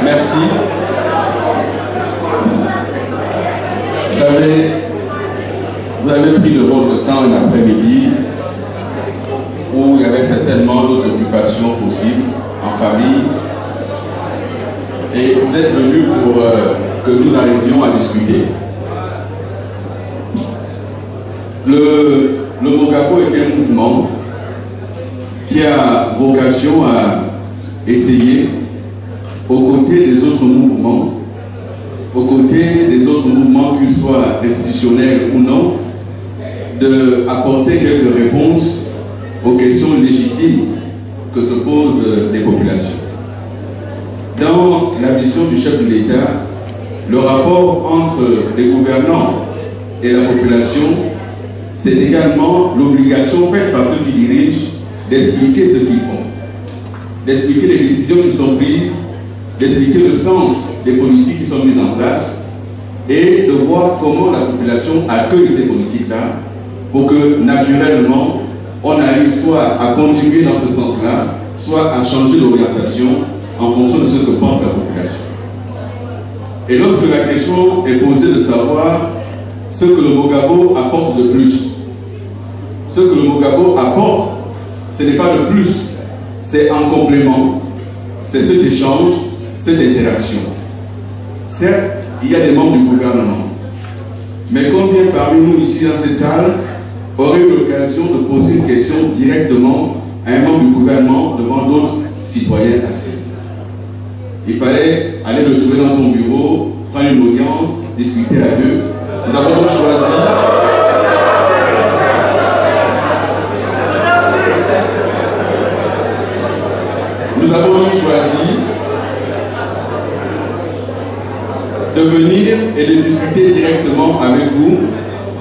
Merci. Vous avez pris de votre temps un après-midi où il y avait certainement d'autres occupations possibles en famille. Et vous êtes venus pour que nous arrivions à discuter. Le Mogabo est un mouvement qui a vocation à essayer, aux côtés des autres mouvements, qu'ils soient institutionnels ou non, d'apporter quelques réponses aux questions légitimes que se posent les populations. Dans la vision du chef de l'État, le rapport entre les gouvernants et la population, c'est également l'obligation faite par ceux qui dirigent d'expliquer ce qu'ils font, d'expliquer les décisions qui sont prises, d'expliquer le sens des politiques qui sont mises en place et de voir comment la population accueille ces politiques-là pour que naturellement on arrive soit à continuer dans ce sens-là, soit à changer d'orientation en fonction de ce que pense la population. Et lorsque la question est posée de savoir ce que le Mogabo apporte de plus, ce que le Mogabo apporte, ce n'est pas le plus, c'est en complément, c'est cet échange, cette interaction. Certes, il y a des membres du gouvernement, mais combien parmi nous ici dans cette salle auraient eu l'occasion de poser une question directement à un membre du gouvernement devant d'autres citoyens assis? Il fallait aller le trouver dans son bureau, prendre une audience, discuter à deux. Nous avons donc choisi de venir et de discuter directement avec vous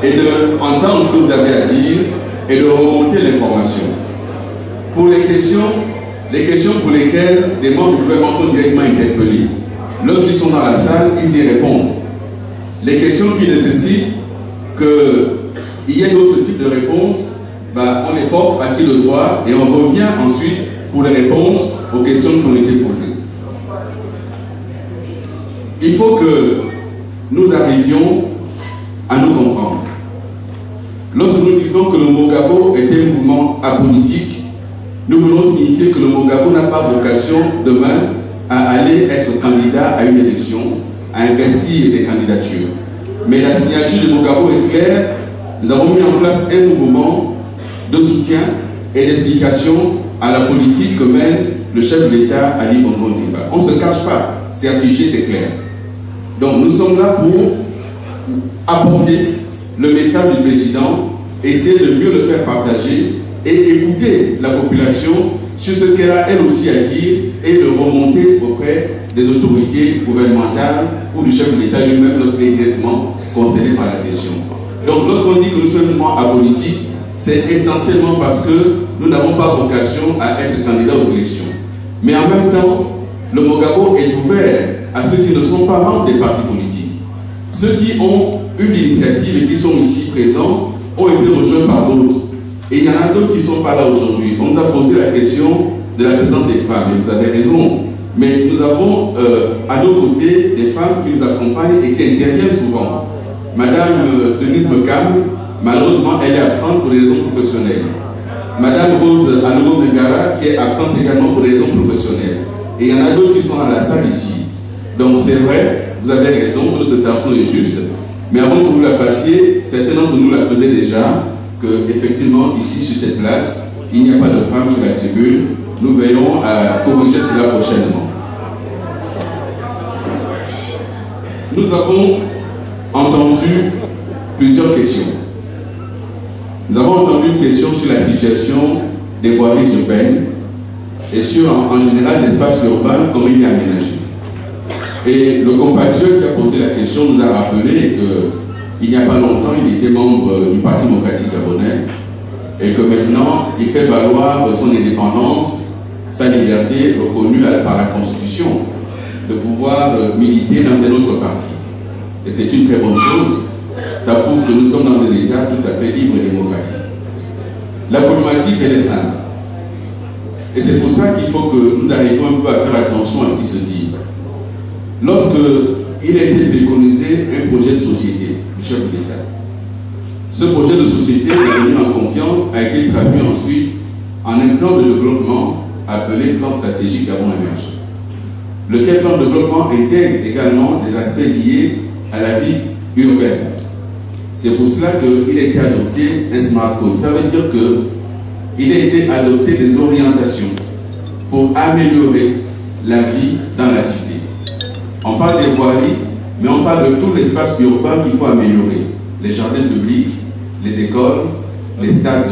et d'entendre ce que vous avez à dire et de remonter l'information. Pour les questions pour lesquelles les membres du gouvernement sont directement interpellés, lorsqu'ils sont dans la salle, ils y répondent. Les questions qui nécessitent qu'il y ait d'autres types de réponses, on les porte à qui le droit et on revient ensuite pour les réponses aux questions qui ont été posées. Il faut que nous arrivions à nous comprendre. Lorsque nous disons que le Mogabo est un mouvement apolitique, nous voulons signifier que le Mogabo n'a pas vocation demain à aller être candidat à une élection, à investir des candidatures. Mais la signature du Mogabo est claire. Nous avons mis en place un mouvement de soutien et d'explication à la politique que mène le chef de l'État, Ali Bongo Ondimba. On ne se cache pas, c'est affiché, c'est clair. Donc nous sommes là pour apporter le message du président, essayer de mieux le faire partager et écouter la population sur ce qu'elle a elle aussi à dire et de remonter auprès des autorités gouvernementales ou du chef de l'État lui-même lorsqu'il est directement concerné par la question. Donc lorsqu'on dit que nous sommes un mouvement apolitique, c'est essentiellement parce que nous n'avons pas vocation à être candidats aux élections. Mais en même temps, le Mogabo est ouvert à ceux qui ne sont pas membres des partis politiques. Ceux qui ont eu l'initiative et qui sont ici présents ont été rejoints par d'autres. Et il y en a d'autres qui ne sont pas là aujourd'hui. On nous a posé la question de la présence des femmes, et vous avez raison. Mais nous avons à nos côtés des femmes qui nous accompagnent et qui interviennent souvent. Madame Denise Mekam, malheureusement, elle est absente pour des raisons professionnelles. Madame Rose Anogo Mengara, qui est absente également pour des raisons professionnelles. Et il y en a d'autres qui sont dans la salle ici. Donc c'est vrai, vous avez raison, votre observation est juste. Mais avant que vous la fassiez, certains d'entre nous la faisaient déjà, que effectivement ici sur cette place, il n'y a pas de femmes sur la tribune. Nous veillons à corriger cela prochainement. Nous avons entendu plusieurs questions. Nous avons entendu une question sur la situation des voiries urbaines et sur en général l'espace urbain, comment il est aménagé. Et le compatriote qui a posé la question nous a rappelé qu'il n'y a pas longtemps, il était membre du Parti démocratique gabonais et que maintenant, il fait valoir son indépendance, sa liberté reconnue par la Constitution de pouvoir militer dans un autre parti. Et c'est une très bonne chose. Ça prouve que nous sommes dans un État tout à fait libre et démocratique. La problématique, elle est simple. Et c'est pour ça qu'il faut que nous arrivions un peu à faire attention à ce qui se dit. lorsqu'il a été préconisé un projet de société du chef de l'État. Ce projet de société, devenu en confiance, a été traduit ensuite en un plan de développement appelé plan stratégique Gabon émergent, lequel plan de développement intègre également des aspects liés à la vie urbaine. C'est pour cela qu'il a été adopté un smart code. Ça veut dire qu'il a été adopté des orientations pour améliorer la vie dans la cité. On parle des voiries, mais on parle de tout l'espace urbain qu'il faut améliorer. Les jardins publics, les écoles, les stades,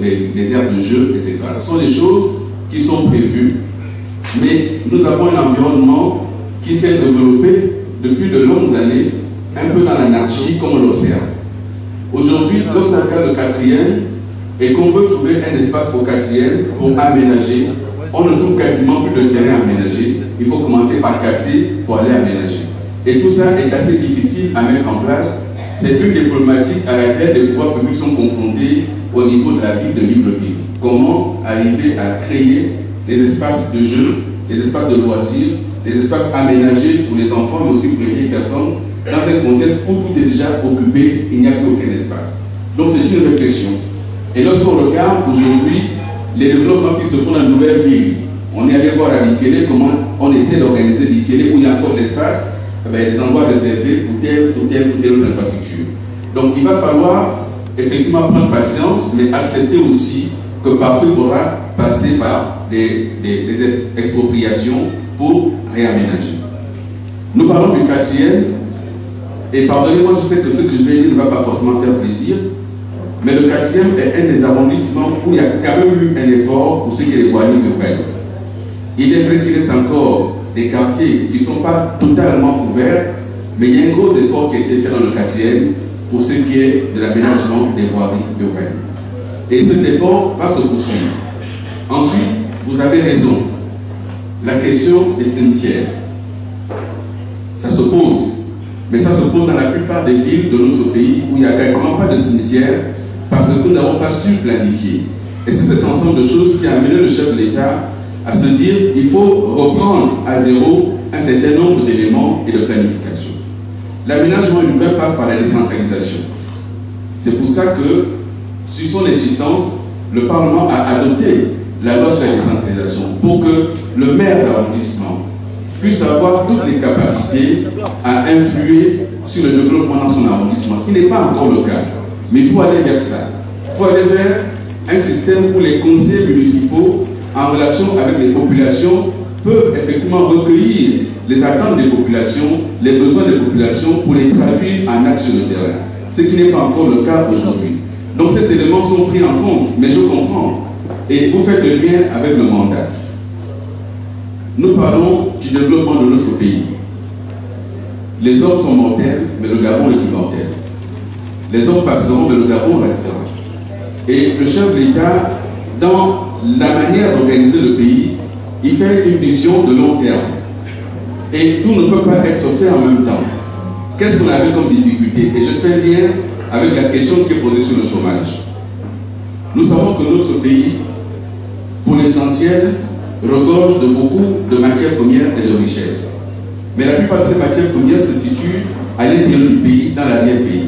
les aires de jeu, etc. Ce sont des choses qui sont prévues, mais nous avons un environnement qui s'est développé depuis de longues années, un peu dans l'anarchie, comme on l'observe. Aujourd'hui, lorsqu'on regarde le 4e et qu'on veut trouver un espace au 4e pour aménager, on ne trouve quasiment plus de terrain aménagé. Il faut commencer par casser pour aller aménager. Et tout ça est assez difficile à mettre en place. C'est une des problématiques à laquelle les pouvoirs publics sont confrontés au niveau de la ville de Libreville. Comment arriver à créer des espaces de jeu, des espaces de loisirs, des espaces aménagés pour les enfants, mais aussi pour les personnes, dans un contexte où tout est déjà occupé, il n'y a plus aucun espace. Donc c'est une réflexion. Et lorsqu'on regarde aujourd'hui les développements qui se font dans la nouvelle ville, on est allé voir à Likele comment on essaie d'organiser Likele où il y a encore de l'espace, des endroits réservés pour telle autre infrastructure. Donc il va falloir effectivement prendre patience, mais accepter aussi que parfois il faudra passer par des expropriations pour réaménager. Nous parlons du 4e, et pardonnez-moi, je sais que ce que je vais dire ne va pas forcément faire plaisir, mais le 4e est un des arrondissements où il y a quand même eu un effort pour ce qui est des voiries urbaines. Il est vrai qu'il reste encore des quartiers qui ne sont pas totalement couverts, mais il y a un gros effort qui a été fait dans le 4e pour ce qui est de l'aménagement des voiries urbaines. Et cet effort va se poursuivre. Ensuite, vous avez raison, la question des cimetières, ça se pose. Mais ça se pose dans la plupart des villes de notre pays où il n'y a quasiment pas de cimetière parce que nous n'avons pas su planifier. Et c'est cet ensemble de choses qui a amené le chef de l'État à se dire qu'il faut reprendre à zéro un certain nombre d'éléments et de planification. L'aménagement urbain passe par la décentralisation. C'est pour ça que, sur son existence, le Parlement a adopté la loi sur la décentralisation pour que le maire d'arrondissement puisse avoir toutes les capacités à influer sur le développement dans son arrondissement, ce qui n'est pas encore le cas. Mais il faut aller vers ça. Il faut aller vers un système où les conseils municipaux, en relation avec les populations, peuvent effectivement recueillir les attentes des populations, les besoins des populations pour les traduire en actes sur le terrain. Ce qui n'est pas encore le cas aujourd'hui. Donc ces éléments sont pris en compte, mais je comprends. Et vous faites le lien avec le mandat. Nous parlons du développement de notre pays. Les hommes sont mortels, mais le Gabon est immortel. Les hommes passeront, mais le Gabon restera. Et le chef de l'État, dans la manière d'organiser le pays, il fait une vision de long terme. Et tout ne peut pas être fait en même temps. Qu'est-ce qu'on avait comme difficulté? Et je fais lien avec la question qui est posée sur le chômage. Nous savons que notre pays, pour l'essentiel, regorge de beaucoup de matières premières et de richesses. Mais la plupart de ces matières premières se situent à l'intérieur du pays, dans l'arrière-pays.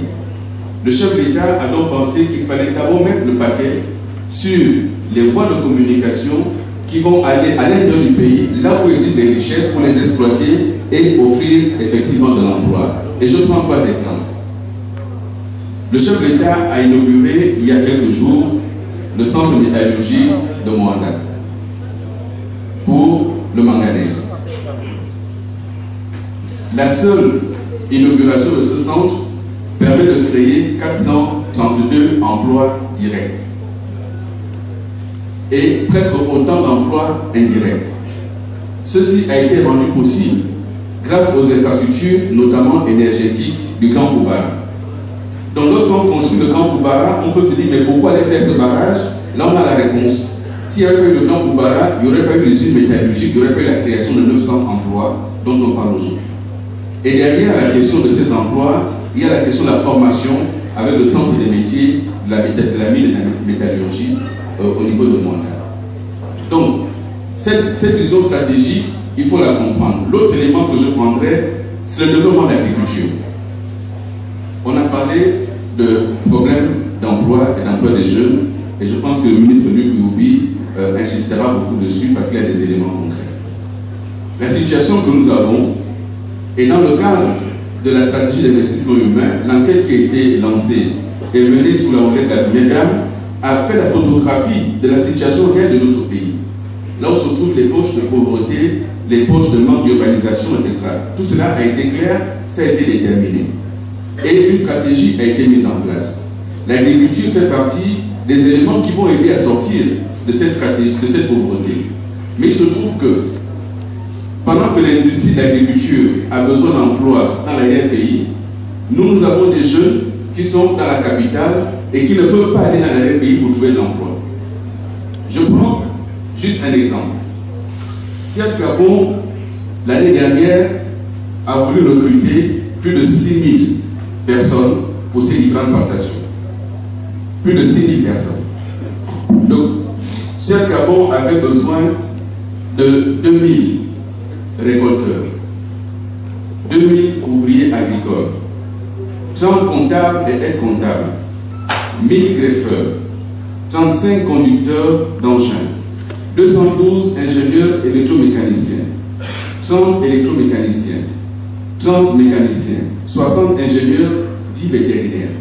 Le chef de l'État a donc pensé qu'il fallait d'abord mettre le paquet sur les voies de communication qui vont aller à l'intérieur du pays, là où existent des richesses, pour les exploiter et offrir effectivement de l'emploi. Et je prends 3 exemples. Le chef de l'État a inauguré il y a quelques jours le centre de métallurgie de Moanda pour le manganèse. La seule inauguration de ce centre permet de créer 432 emplois directs et presque autant d'emplois indirects. Ceci a été rendu possible grâce aux infrastructures, notamment énergétiques, du Camp Koubara. Donc lorsqu'on construit le Camp Koubara, on peut se dire, mais pourquoi aller faire ce barrage? Là on a la réponse. S'il y avait eu le Camp Koubara, il n'y aurait pas eu l'usine métallurgique, il n'y aurait pas eu la création de 900 emplois dont on parle aujourd'hui. Et derrière la question de ces emplois, il y a la question de la formation avec le centre des métiers de la mine et de la métallurgie au niveau de Moanda. Donc, cette vision stratégique, il faut la comprendre. L'autre élément que je prendrais, c'est le développement de l'agriculture. On a parlé de problèmes d'emploi et d'emploi des jeunes, et je pense que le ministre Luc Loubi insistera beaucoup dessus parce qu'il y a des éléments concrets. La situation que nous avons, et dans le cadre de la stratégie d'investissement humain, l'enquête qui a été lancée et menée sous la houlette de la première dame a fait la photographie de la situation réelle de notre pays. Là où se trouvent les poches de pauvreté, les poches de manque d'urbanisation, etc. Tout cela a été clair, ça a été déterminé. Et une stratégie a été mise en place. L'agriculture fait partie des éléments qui vont aider à sortir de cette stratégie, de cette pauvreté. Mais il se trouve que pendant que l'industrie de l'agriculture a besoin d'emploi dans l'arrière-pays, nous avons des jeunes qui sont dans la capitale et qui ne peuvent pas aller dans l'arrière-pays pour trouver de l'emploi. Je prends juste un exemple. Siad Gabon, l'année dernière, a voulu recruter plus de 6 000 personnes pour ces différentes plantations. Plus de 6 000 personnes. Donc, Siad Gabon avait besoin de 2 000 récolteurs, 2 000 ouvriers agricoles, 30 comptables et aides comptables, 1000 greffeurs, 35 conducteurs d'engins, 212 ingénieurs électromécaniciens, 30 électromécaniciens, 30 mécaniciens, 60 ingénieurs dits vétérinaires.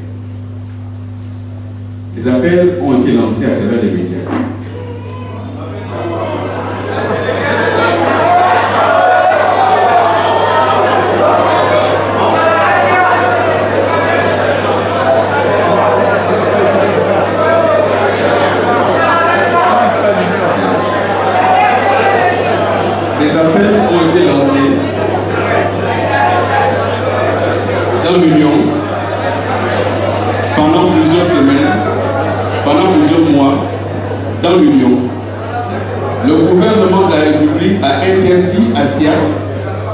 Les appels ont été lancés à travers les médias.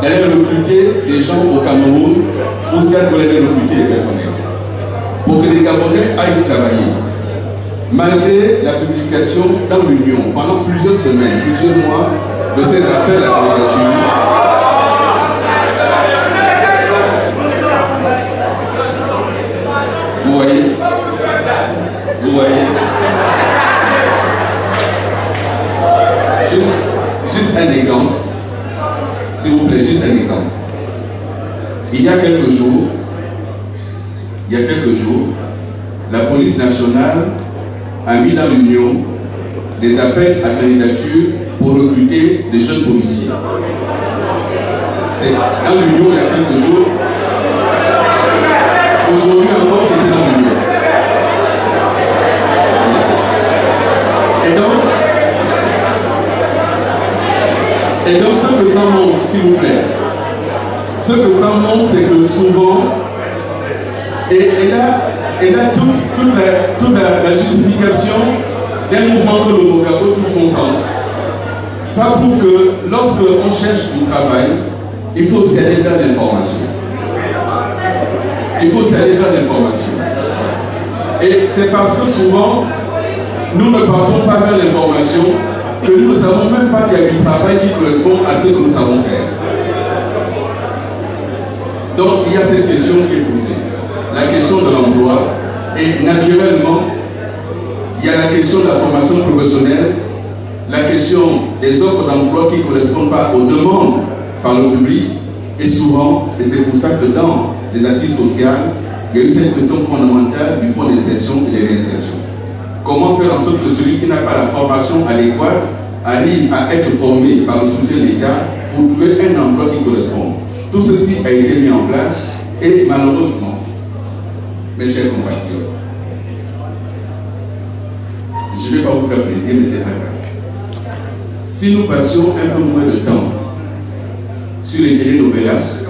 D'aller recruter des gens au Cameroun ou si elle voulait recruter des personnels pour que les Gabonais aillent travailler. Malgré la publication dans l'Union pendant plusieurs semaines, plusieurs mois de ces appels à candidature, vous voyez, juste un exemple. S'il vous plaît, juste un exemple. Il y a quelques jours, la police nationale a mis dans l'Union des appels à candidature pour recruter des jeunes policiers. Dans l'Union, il y a quelques jours. Aujourd'hui encore, c'était dans l'Union. Et donc, ce que ça montre, s'il vous plaît, ce que ça montre, c'est que souvent, et là toute la justification d'un mouvement que le Mogabo trouve son sens. Ça prouve que lorsqu'on cherche du travail, il faut aussi aller vers l'information. Il faut aussi aller vers l'information. Et c'est parce que souvent, nous ne partons pas vers l'information que nous ne savons même pas qu'il y a du travail qui correspond à ce que nous savons faire. Donc il y a cette question qui est posée, la question de l'emploi, et naturellement, il y a la question de la formation professionnelle, la question des offres d'emploi qui ne correspondent pas aux demandes par le public, et souvent, et c'est pour ça que dans les assises sociales, il y a eu cette question fondamentale du fonds d'insertion et de réinsertion. Comment faire en sorte que celui qui n'a pas la formation adéquate arrive à être formé par le soutien de l'État pour trouver un emploi qui correspond. Tout ceci a été mis en place et malheureusement, mes chers compatriotes, je ne vais pas vous faire plaisir, mais c'est pas grave. Si nous passions un peu moins de temps sur les télénovelas,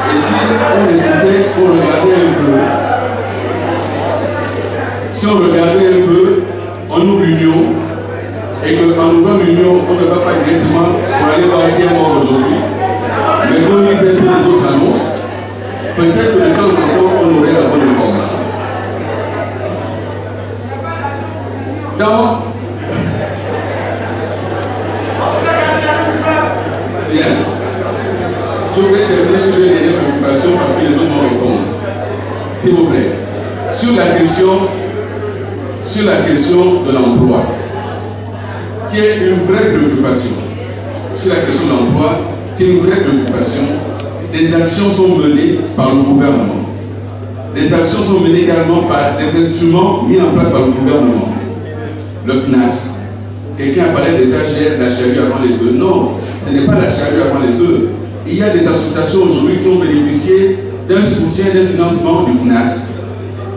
et si on écoutait, on regardait un peu, si on regardait un peu, on ouvre l'Union, et qu'en ouvrant l'Union, on ne va pas directement pour aller voir qui est mort aujourd'hui, mais qu'on lise un peu les autres annonces, peut-être que de temps en temps, on aurait la bonne information. Donc, bien, je voudrais terminer sur les dernières préoccupations parce que les autres vont répondre. S'il vous plaît. Sur la question de l'emploi, qui est une vraie préoccupation. Sur la question de l'emploi, qui est une vraie préoccupation, des actions sont menées par le gouvernement. Les actions sont menées également par des instruments mis en place par le gouvernement. Le FNAS. Quelqu'un a parlé des AGR, la charrue avant les bœufs. Non, ce n'est pas la charrue avant les bœufs. Il y a des associations aujourd'hui qui ont bénéficié d'un soutien, d'un financement du FNAS.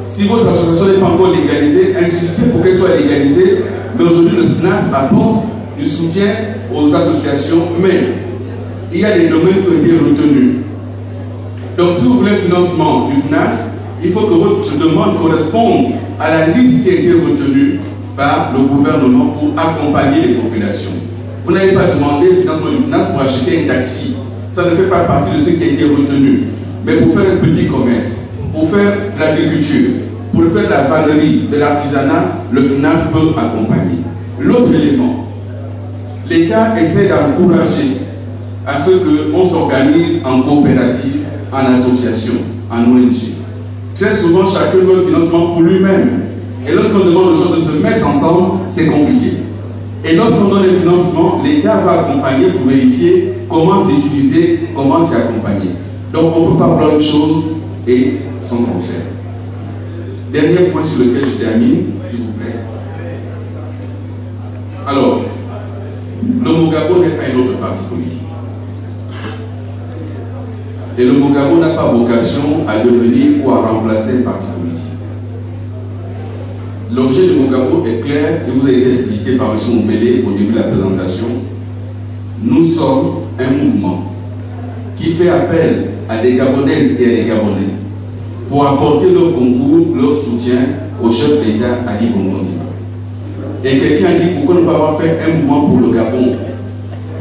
Si votre association n'est pas encore légalisée, insistez pour qu'elle soit légalisée. Mais aujourd'hui, le FNAS apporte du soutien aux associations, mais il y a des domaines qui ont été retenus. Donc, si vous voulez le financement du FNAS, il faut que votre demande corresponde à la liste qui a été retenue par le gouvernement pour accompagner les populations. Vous n'avez pas demandé le financement du FNAS pour acheter un taxi. Ça ne fait pas partie de ce qui a été retenu. Mais pour faire un petit commerce, pour faire l'agriculture, pour faire de la vannerie, de l'artisanat, le FNAS peut accompagner. L'autre élément, l'État essaie d'encourager à ce qu'on s'organise en coopérative, en association, en ONG. Très souvent, chacun veut le financement pour lui-même. Et lorsqu'on demande aux gens de se mettre ensemble, c'est compliqué. Et lorsqu'on donne le financement, l'État va accompagner pour vérifier comment c'est utilisé, comment c'est accompagné. Donc on ne peut pas voir une chose et son contraire. Dernier point sur lequel je termine, s'il vous plaît. Alors, le Mogabo n'est pas un autre parti politique. Et le Mogabo n'a pas vocation à devenir ou à remplacer un parti politique. L'objet du Mogabo est clair et vous a été expliqué par M. Moubélé au début de la présentation. Nous sommes un mouvement qui fait appel à des Gabonaises et à des Gabonais pour apporter leur concours, leur soutien au chef d'État Ali Bongo Ondimba. Et quelqu'un dit pourquoi ne pas avoir fait un mouvement pour le Gabon?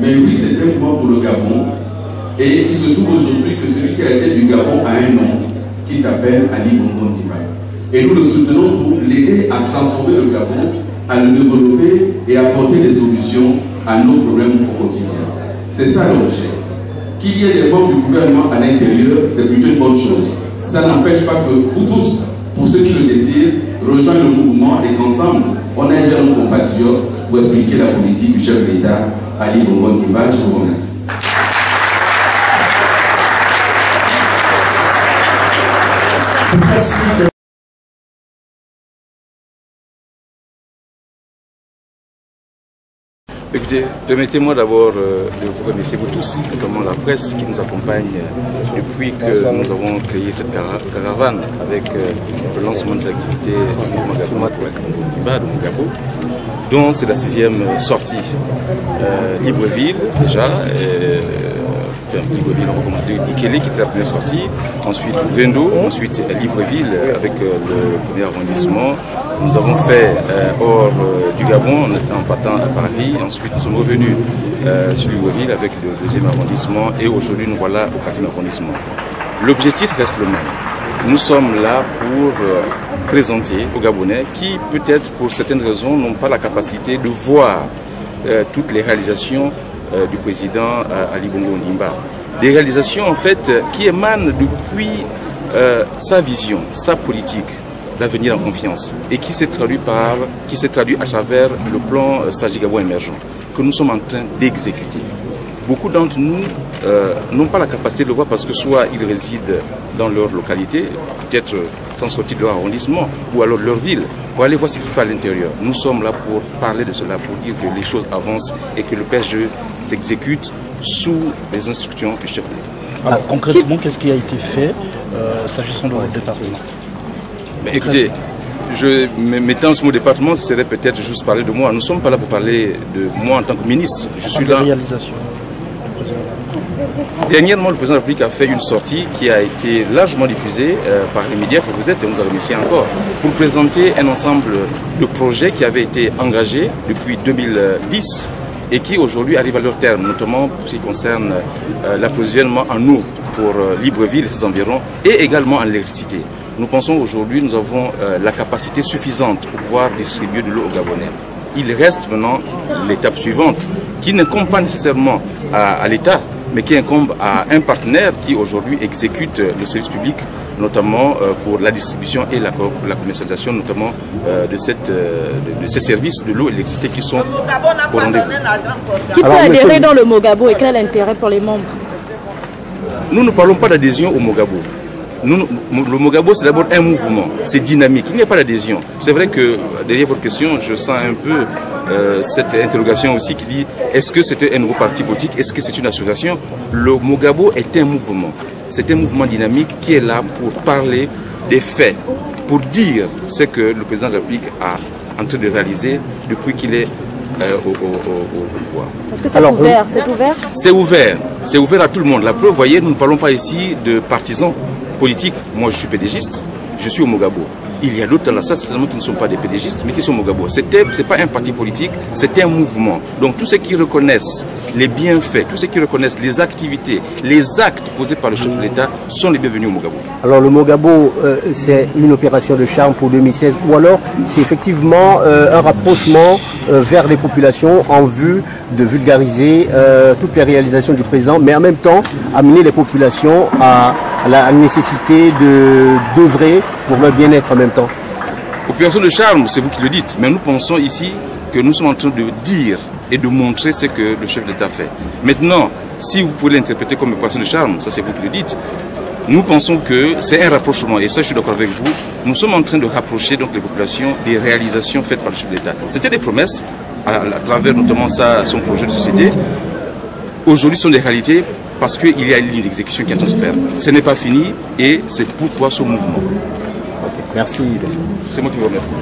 Mais oui, c'est un mouvement pour le Gabon. Et il se trouve aujourd'hui que celui qui est à la tête du Gabon a un nom qui s'appelle Ali Bongo Ondimba. Et nous le soutenons pour l'aider à transformer le Gabon, à le développer et apporter des solutions à nos problèmes au quotidien. C'est ça l'objet. Qu'il y ait des membres du gouvernement à l'intérieur, c'est plutôt une bonne chose. Ça n'empêche pas que vous tous, pour ceux qui le désirent, rejoignent le mouvement et qu'ensemble, on aille vers nos compatriotes pour expliquer la politique du chef d'État, Ali Bongo Ondimba. Je vous remercie. Écoutez, permettez-moi d'abord de vous remercier vous tous, notamment la presse qui nous accompagne depuis que nous avons créé cette caravane avec le lancement des activités du Mouvement de Mogabo, dont c'est la 6e sortie. Libreville déjà, Libreville, on commence de Ikele qui était la première sortie, ensuite Vendo, ensuite Libreville avec le premier arrondissement. Nous avons fait hors du Gabon en partant à Paris, ensuite nous sommes revenus sur Libreville avec le 2e arrondissement et aujourd'hui nous voilà au 4e arrondissement. L'objectif reste le même. Nous sommes là pour présenter aux Gabonais qui peut-être pour certaines raisons n'ont pas la capacité de voir toutes les réalisations du président Ali Bongo Ondimba. Des réalisations en fait qui émanent depuis sa vision, sa politique d'avenir en confiance et qui s'est traduit à travers le plan Sadji Gabon émergent que nous sommes en train d'exécuter. Beaucoup d'entre nous n'ont pas la capacité de le voir parce que soit ils résident dans leur localité, peut-être sans sortir de leur arrondissement ou alors de leur ville, pour aller voir ce qui se fait à l'intérieur. Nous sommes là pour parler de cela, pour dire que les choses avancent et que le PSGE s'exécute sous les instructions du chef de l'État. Alors concrètement, qu'est-ce qui a été fait s'agissant de votre département? Mais écoutez, mettant sur mon département, ce serait peut-être juste parler de moi. Nous ne sommes pas là pour parler de moi en tant que ministre. Je suis là. Dernièrement, le président de la République a fait une sortie qui a été largement diffusée par les médias que vous êtes, et on nous a remercié encore, pour présenter un ensemble de projets qui avaient été engagés depuis 2010 et qui aujourd'hui arrivent à leur terme, notamment pour ce qui concerne l'approvisionnement en eau pour Libreville et ses environs, et également en électricité. Nous pensons aujourd'hui nous avons la capacité suffisante pour pouvoir distribuer de l'eau aux Gabonais. Il reste maintenant l'étape suivante, qui n'incombe pas nécessairement à l'État, mais qui incombe à un partenaire qui aujourd'hui exécute le service public, notamment pour la distribution et la commercialisation, notamment de ces services de l'eau et de l'électricité qui sont au rendez-vous. Qui peut adhérer dans le Mogabo et quel est l'intérêt pour les membres? Nous ne parlons pas d'adhésion au Mogabo. Le Mogabo, c'est d'abord un mouvement, c'est dynamique, il n'y a pas d'adhésion. C'est vrai que derrière votre question, je sens un peu cette interrogation aussi qui dit est-ce que c'était un nouveau parti politique, est-ce que c'est une association? Le Mogabo est un mouvement, c'est un mouvement dynamique qui est là pour parler des faits, pour dire ce que le président de la République a en train de réaliser depuis qu'il est au pouvoir. Est-ce que c'est ouvert? C'est ouvert? C'est ouvert à tout le monde. La preuve, vous voyez, nous ne parlons pas ici de partisans politiques. Moi, je suis pédégiste, je suis au Mogabo. Il y a d'autres dans la salle, certainement, qui ne sont pas des pédégistes, mais qui sont au Mogabo. Ce n'est pas un parti politique, c'est un mouvement. Donc, tous ceux qui reconnaissent les bienfaits, tous ceux qui reconnaissent les activités, les actes posés par le chef de l'État sont les bienvenus au Mogabo. Alors, le Mogabo, c'est une opération de charme pour 2016, ou alors c'est effectivement un rapprochement vers les populations en vue de vulgariser toutes les réalisations du président, mais en même temps, amener les populations à la nécessité d'œuvrer pour leur bien-être en même temps. Opération de charme, c'est vous qui le dites, mais nous pensons ici que nous sommes en train de dire et de montrer ce que le chef de l'État fait. Maintenant, si vous pouvez l'interpréter comme opération de charme, ça c'est vous qui le dites, nous pensons que c'est un rapprochement, et ça je suis d'accord avec vous, nous sommes en train de rapprocher donc les populations des réalisations faites par le chef de l'État. C'était des promesses, à travers notamment son projet de société. Aujourd'hui, ce sont des réalités parce qu'il y a une ligne d'exécution qui est en train de se faire. Ce n'est pas fini et c'est pourquoi ce mouvement. Merci. C'est moi qui vous remercie.